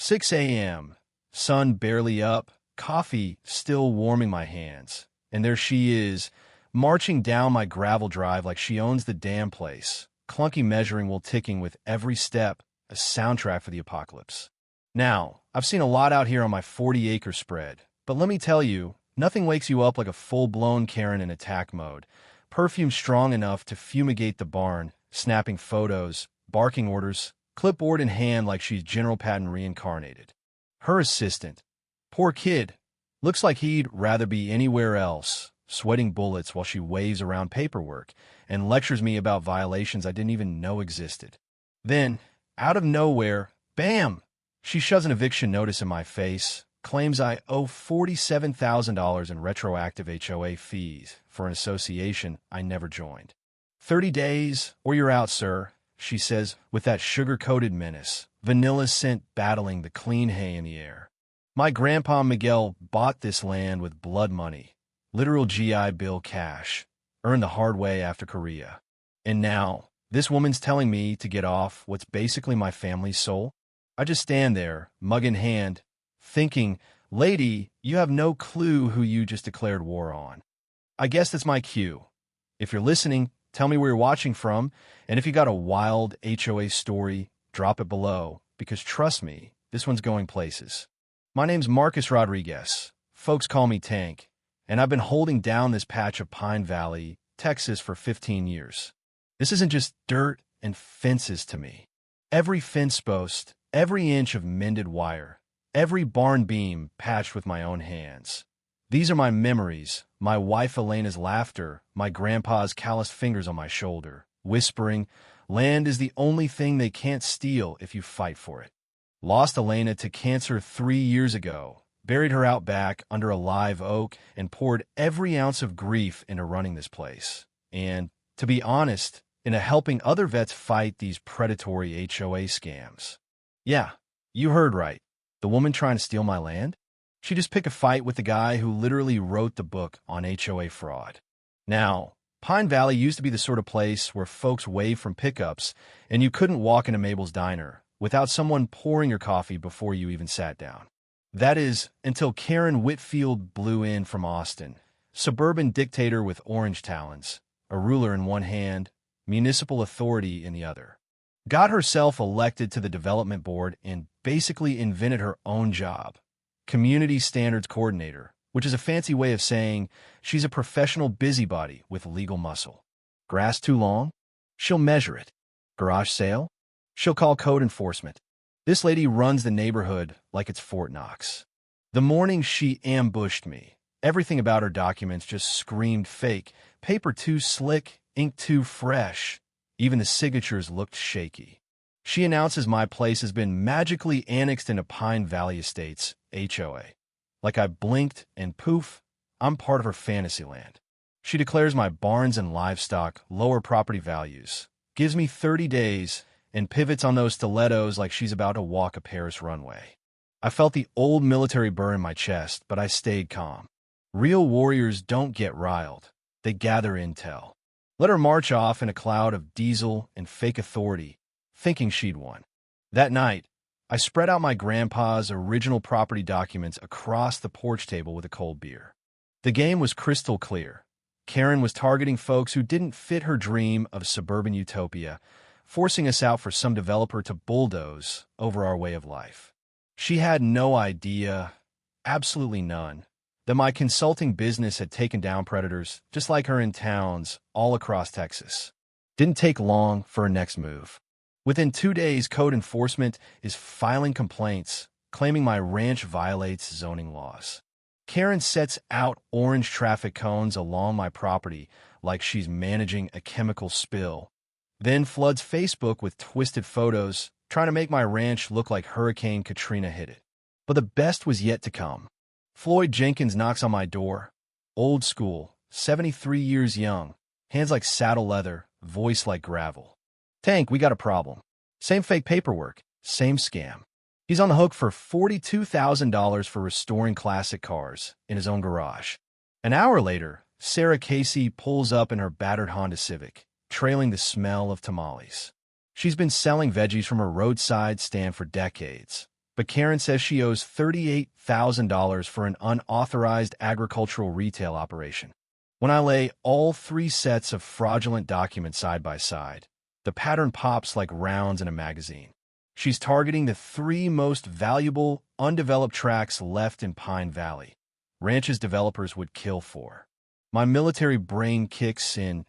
6 a.m., sun barely up, coffee still warming my hands, and there she is, marching down my gravel drive like she owns the damn place, clunky measuring wheel ticking with every step, a soundtrack for the apocalypse. Now, I've seen a lot out here on my 40-acre spread, but let me tell you, nothing wakes you up like a full-blown Karen in attack mode, perfume strong enough to fumigate the barn, snapping photos, barking orders, clipboard in hand like she's General Patton reincarnated. Her assistant, poor kid, looks like he'd rather be anywhere else, sweating bullets while she waves around paperwork and lectures me about violations I didn't even know existed. Then, out of nowhere, bam! She shoves an eviction notice in my face, claims I owe $47,000 in retroactive HOA fees for an association I never joined. 30 days, or you're out, sir, she says with that sugar-coated menace, vanilla scent battling the clean hay in the air. My grandpa Miguel bought this land with blood money, literal GI Bill cash, earned the hard way after Korea. And now, this woman's telling me to get off what's basically my family's soul? I just stand there, mug in hand, thinking, lady, you have no clue who you just declared war on. I guess that's my cue. If you're listening, tell me where you're watching from, and if you got a wild HOA story, drop it below, because trust me, this one's going places. My name's Marcus Rodriguez. Folks call me Tank, and I've been holding down this patch of Pine Valley, Texas for 15 years. This isn't just dirt and fences to me. Every fence post, every inch of mended wire, every barn beam patched with my own hands. These are my memories, my wife Elena's laughter, my grandpa's calloused fingers on my shoulder, whispering, land is the only thing they can't steal if you fight for it. Lost Elena to cancer 3 years ago, buried her out back under a live oak, and poured every ounce of grief into running this place. And, to be honest, into helping other vets fight these predatory HOA scams. Yeah, you heard right. The woman trying to steal my land? She just picked a fight with the guy who literally wrote the book on HOA fraud. Now, Pine Valley used to be the sort of place where folks waved from pickups, and you couldn't walk into Mabel's diner without someone pouring your coffee before you even sat down. That is, until Karen Whitfield blew in from Austin, suburban dictator with orange talons, a ruler in one hand, municipal authority in the other. Got herself elected to the development board and basically invented her own job, community standards coordinator, which is a fancy way of saying she's a professional busybody with legal muscle. Grass too long? She'll measure it. Garage sale? She'll call code enforcement. This lady runs the neighborhood like it's Fort Knox. The morning she ambushed me, everything about her documents just screamed fake, paper too slick, ink too fresh. Even the signatures looked shaky. She announces my place has been magically annexed into Pine Valley Estates, HOA. Like I blinked and poof, I'm part of her fantasy land. She declares my barns and livestock lower property values, gives me 30 days, and pivots on those stilettos like she's about to walk a Paris runway. I felt the old military burr in my chest, but I stayed calm. Real warriors don't get riled. They gather intel. Let her march off in a cloud of diesel and fake authority, thinking she'd won. That night, I spread out my grandpa's original property documents across the porch table with a cold beer. The game was crystal clear. Karen was targeting folks who didn't fit her dream of suburban utopia, forcing us out for some developer to bulldoze over our way of life. She had no idea, absolutely none, that my consulting business had taken down predators just like her in towns all across Texas. Didn't take long for her next move. Within 2 days, code enforcement is filing complaints, claiming my ranch violates zoning laws. Karen sets out orange traffic cones along my property like she's managing a chemical spill, then floods Facebook with twisted photos, trying to make my ranch look like Hurricane Katrina hit it. But the best was yet to come. Floyd Jenkins knocks on my door. Old school, 73 years young, hands like saddle leather, voice like gravel. Tank, we got a problem. Same fake paperwork, same scam. He's on the hook for $42,000 for restoring classic cars in his own garage. An hour later, Sarah Casey pulls up in her battered Honda Civic, trailing the smell of tamales. She's been selling veggies from her roadside stand for decades, but Karen says she owes $38,000 for an unauthorized agricultural retail operation. When I lay all 3 sets of fraudulent documents side by side, the pattern pops like rounds in a magazine. She's targeting the 3 most valuable, undeveloped tracts left in Pine Valley, ranches developers would kill for. My military brain kicks in.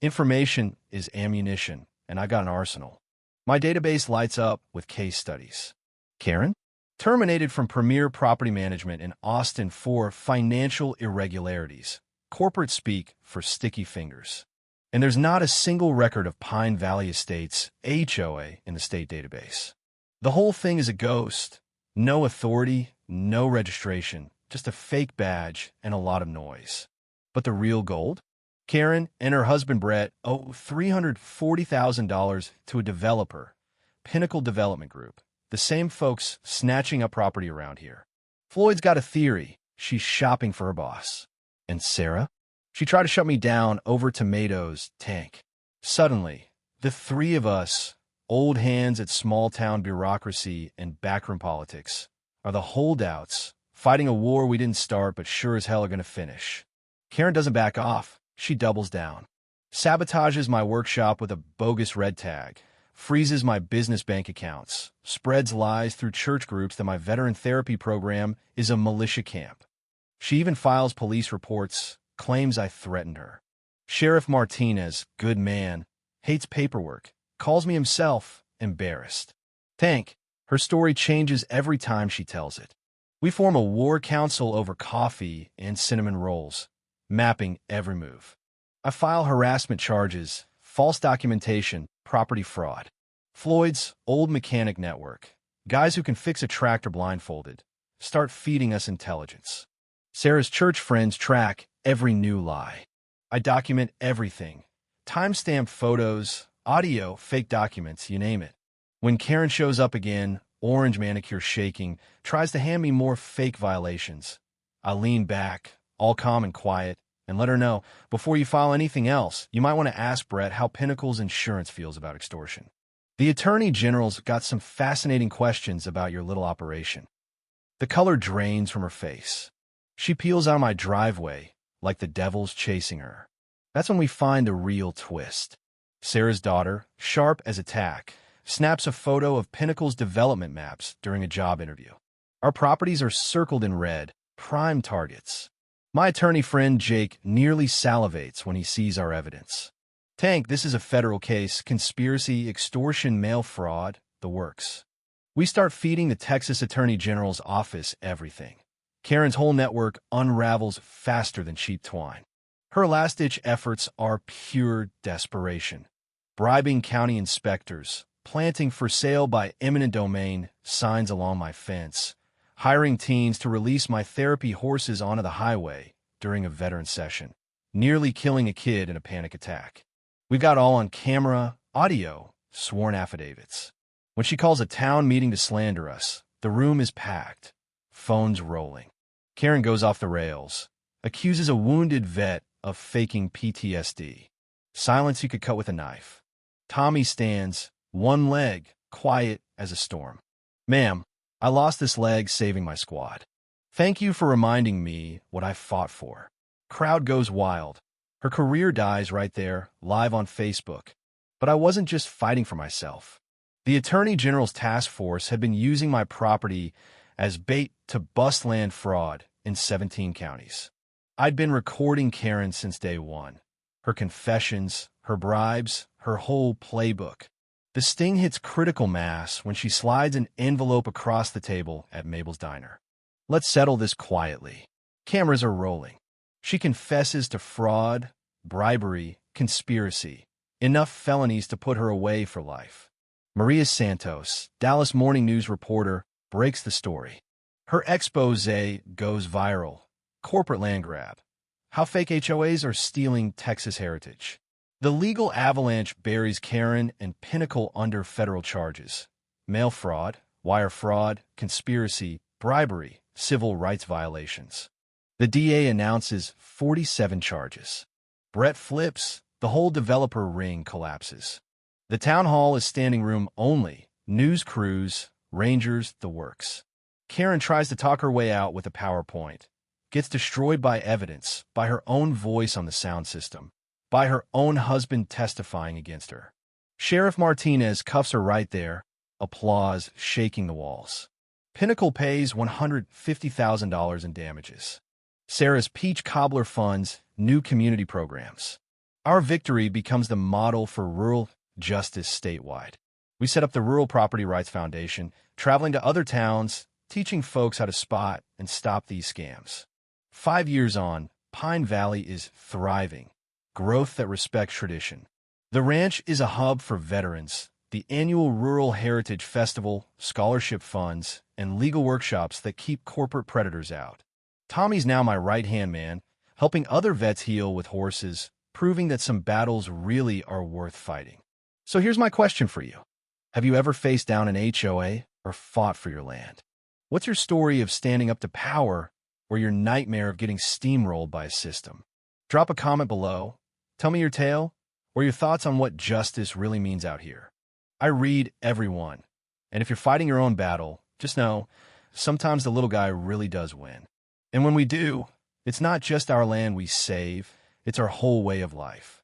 Information is ammunition, and I got an arsenal. My database lights up with case studies. Karen? Terminated from Premier Property Management in Austin for financial irregularities. Corporate speak for sticky fingers. And there's not a single record of Pine Valley Estates, HOA, in the state database. The whole thing is a ghost. No authority, no registration, just a fake badge and a lot of noise. But the real gold? Karen and her husband Brett owe $340,000 to a developer, Pinnacle Development Group, the same folks snatching up property around here. Floyd's got a theory. She's shopping for her boss. And Sarah? She tried to shut me down over tomatoes, tank. Suddenly, the 3 of us, old hands at small-town bureaucracy and backroom politics, are the holdouts, fighting a war we didn't start but sure as hell are going to finish. Karen doesn't back off. She doubles down. Sabotages my workshop with a bogus red tag, freezes my business bank accounts, spreads lies through church groups that my veteran therapy program is a militia camp. She even files police reports, claims I threatened her. Sheriff Martinez, good man, hates paperwork, calls me himself, embarrassed. Tank, her story changes every time she tells it. We form a war council over coffee and cinnamon rolls, mapping every move. I file harassment charges, false documentation, property fraud. Floyd's old mechanic network, guys who can fix a tractor blindfolded, start feeding us intelligence. Sarah's church friends track every new lie. I document everything. Timestamp photos, audio, fake documents, you name it. When Karen shows up again, orange manicure shaking, tries to hand me more fake violations, I lean back, all calm and quiet, and let her know, before you file anything else, you might want to ask Brett how Pinnacle's insurance feels about extortion. The Attorney General's got some fascinating questions about your little operation. The color drains from her face. She peels out of my driveway like the devil's chasing her. That's when we find the real twist. Sarah's daughter, sharp as a tack, snaps a photo of Pinnacle's development maps during a job interview. Our properties are circled in red, prime targets. My attorney friend Jake nearly salivates when he sees our evidence. Tank, this is a federal case, conspiracy, extortion, mail fraud, the works. We start feeding the Texas Attorney General's office everything. Karen's whole network unravels faster than cheap twine. Her last-ditch efforts are pure desperation. Bribing county inspectors, planting for sale by eminent domain signs along my fence, hiring teens to release my therapy horses onto the highway during a veteran session, nearly killing a kid in a panic attack. We've got all on camera, audio, sworn affidavits. When she calls a town meeting to slander us, the room is packed, phones rolling. Karen goes off the rails, accuses a wounded vet of faking PTSD. Silence you could cut with a knife. Tommy stands, one leg, quiet as a storm. Ma'am, I lost this leg saving my squad. Thank you for reminding me what I fought for. Crowd goes wild. Her career dies right there, live on Facebook. But I wasn't just fighting for myself. The Attorney General's task force had been using my property as bait to bust land fraud in 17 counties. I'd been recording Karen since day one. Her confessions, her bribes, her whole playbook. The sting hits critical mass when she slides an envelope across the table at Mabel's diner. Let's settle this quietly. Cameras are rolling. She confesses to fraud, bribery, conspiracy. Enough felonies to put her away for life. Maria Santos, Dallas Morning News reporter, breaks the story. Her expose goes viral. Corporate land grab. How fake HOAs are stealing Texas heritage. The legal avalanche buries Karen and Pinnacle under federal charges. Mail fraud, wire fraud, conspiracy, bribery, civil rights violations. The DA announces 47 charges. Brett flips. The whole developer ring collapses. The town hall is standing room only. News crews, rangers, the works. Karen tries to talk her way out with a PowerPoint, gets destroyed by evidence, by her own voice on the sound system, by her own husband testifying against her. Sheriff Martinez cuffs her right there, applause shaking the walls. Pinnacle pays $150,000 in damages. Sarah's peach cobbler funds new community programs. Our victory becomes the model for rural justice statewide. We set up the Rural Property Rights Foundation, traveling to other towns, teaching folks how to spot and stop these scams. 5 years on, Pine Valley is thriving, growth that respects tradition. The ranch is a hub for veterans, the annual Rural Heritage Festival, scholarship funds, and legal workshops that keep corporate predators out. Tommy's now my right-hand man, helping other vets heal with horses, proving that some battles really are worth fighting. So here's my question for you. Have you ever faced down an HOA or fought for your land? What's your story of standing up to power or your nightmare of getting steamrolled by a system? Drop a comment below. Tell me your tale or your thoughts on what justice really means out here. I read everyone, and if you're fighting your own battle, just know sometimes the little guy really does win. And when we do, it's not just our land we save, it's our whole way of life.